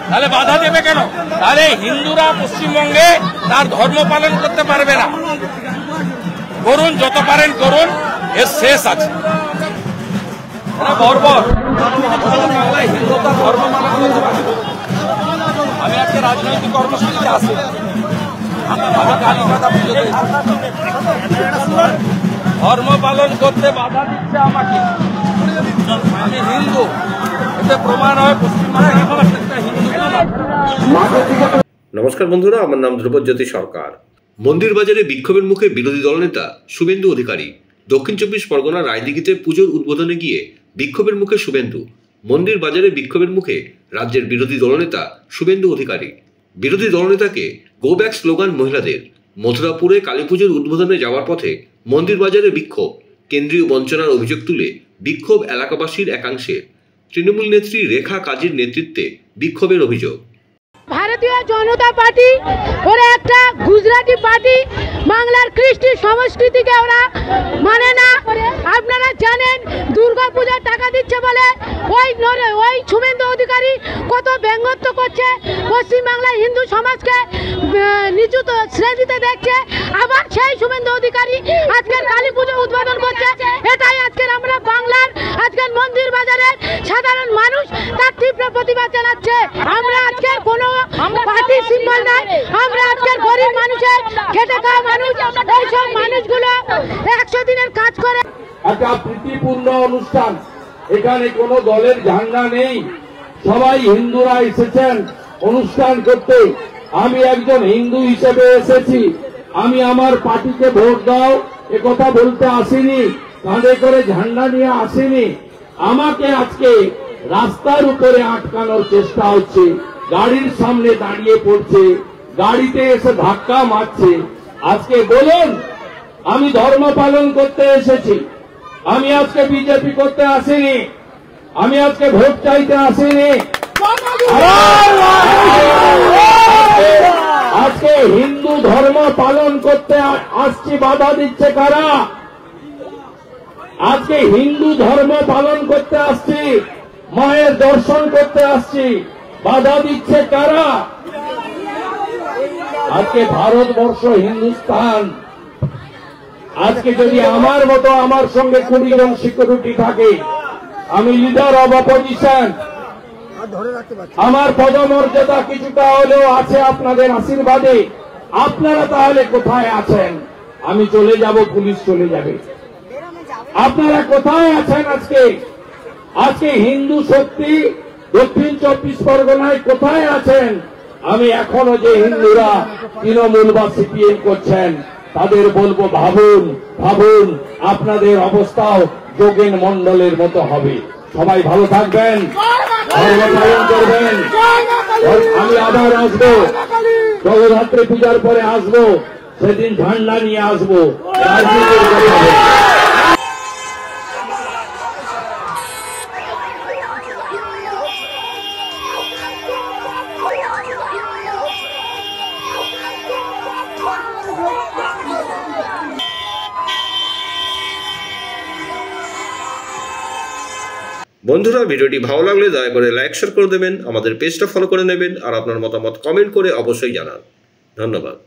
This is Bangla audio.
তাহলে বাধা দেবে কেন? তাহলে হিন্দুরা পশ্চিমবঙ্গে তার ধর্ম পালন করতে পারবে না। করুন, যত পারেন করুন, এর শেষ আছে। বর্বর বাংলায় হিন্দুতা ধর্ম পালন করতে পারে। আমি আজকে রাজনৈতিক কর্মসূচিতে আসি, ধর্ম পালন করতে বাধা দিচ্ছে আমাকে। আমি হিন্দু, এতে প্রমাণ হয় নমস্কার বন্ধুরা, আমার নাম ধ্রুবজ্যোতি সরকার। মন্দির বাজারে বিক্ষোভের মুখে বিরোধী দলনেতা শুভেন্দু অধিকারী। দক্ষিণ চব্বিশ পরগনা রায়দিঘিতে পুজোর উদ্বোধনে গিয়ে বিক্ষোভের মুখে শুভেন্দু। মন্দির বাজারে বিক্ষোভের মুখে রাজ্যের বিরোধী দলনেতা শুভেন্দু অধিকারী। বিরোধী দলনেতাকে গো ব্যাক স্লোগান মহিলাদের। মথুরাপুরে কালী পুজোর উদ্বোধনে যাওয়ার পথে মন্দির বাজারে বিক্ষোভ। কেন্দ্রীয় বঞ্চনার অভিযোগ তুলে বিক্ষোভ এলাকাবাসীর একাংশের। তৃণমূল নেত্রী রেখা কাজীর নেতৃত্বে বিক্ষোভের অভিযোগ। ভারতীয় জনতা পার্টি ওরা একটা গুজরাটি পার্টি, বাংলার কৃষ্টি সংস্কৃতিকে ওরা মানে না। আপনারা জানেন দুর্গা পূজার টাকা দিচ্ছে বলে ওই শুভেন্দু অধিকারী কত ব্যঙ্গত্ব করছে, পশ্চিমবাংলার হিন্দু সমাজকে নিচু শ্রেণীতে দেখছে। আবার সেই শুভেন্দু অধিকারী আজকের কালী পুজো উদ্বোধন করছে। এটাই আজকের আমরা বাংলার আজকের মন্দির বাজারের সাধারণ মানুষ তার তীব্র প্রতিবাদ জানাচ্ছে। আমরা আজকের কোনো পার্টি সিম্বল নাই, আমরা আজকের গরিব মানুষের খেটে খাওয়া মানুষ, এইসব মানুষগুলো 100 দিনের কাজ করে। একটা প্রীতিপূর্ণ অনুষ্ঠান, এখানে কোনো দলের ঝান্ডা নেই, সবাই হিন্দুরা এসেছেন অনুষ্ঠান করতে। আমি একজন হিন্দু হিসেবে এসেছি, আমি আমার পার্টিকে ভোট দাও এ কথা বলতে আসিনি, কাঁধে করে ঝান্ডা নিয়ে আসিনি। আমাকে আজকে রাস্তার উপরে আটকানোর চেষ্টা হচ্ছে, গাড়ির সামনে দাঁড়িয়ে পড়ছে, গাড়িতে এসে ধাক্কা মারছে। আজকে বলুন, আমি ধর্ম পালন করতে এসেছি, আমি আজকে বিজেপি করতে আসিনি, আমি আজকে ভোট চাইতে আসিনি। আজকে হিন্দু ধর্ম পালন করতে আসছি, বাধা দিচ্ছে কারা? আজকে হিন্দু ধর্ম পালন করতে আসছি, মায়ের দর্শন করতে আসছি, বাধা দিচ্ছে কারা? আজকে ভারতবর্ষ হিন্দুস্তান। আজকে যদি আমার মতো আমার সঙ্গে 20 জন সিকিউরিটি থাকে, আমি লিডার অব অপোজিশন, আমার পদমর্যাদা কিছুটা হলেও আছে আপনাদের আশীর্বাদে। আপনারা তাহলে কোথায় আছেন? আমি চলে যাব, পুলিশ চলে যাবে। আপনারা কোথায় আছেন আজকে? আজকে হিন্দু শক্তি দক্ষিণ 24 পরগনায় কোথায় আছেন? আমি এখনো যে হিন্দুরা তৃণমূল বা সিপিএম করছেন তাদের বলবো, ভাবুন ভাবুন, আপনাদের অবস্থাও যোগেন মন্ডলের মতো হবে। সবাই ভালো থাকবেন, ধর্ম পালন করবেন। আমি আবার আসবো, জগদ্ধাত্রী পূজার পরে আসবো, সেদিন ঝান্ডা নিয়ে আসবো। বন্ধুরা, ভিডিওটি ভালো লাগলে দয়া করে লাইক শেয়ার করে দেবেন, আমাদের পেজটা ফলো করে নেবেন, আর আপনার মতামত কমেন্ট করে অবশ্যই জানান। ধন্যবাদ।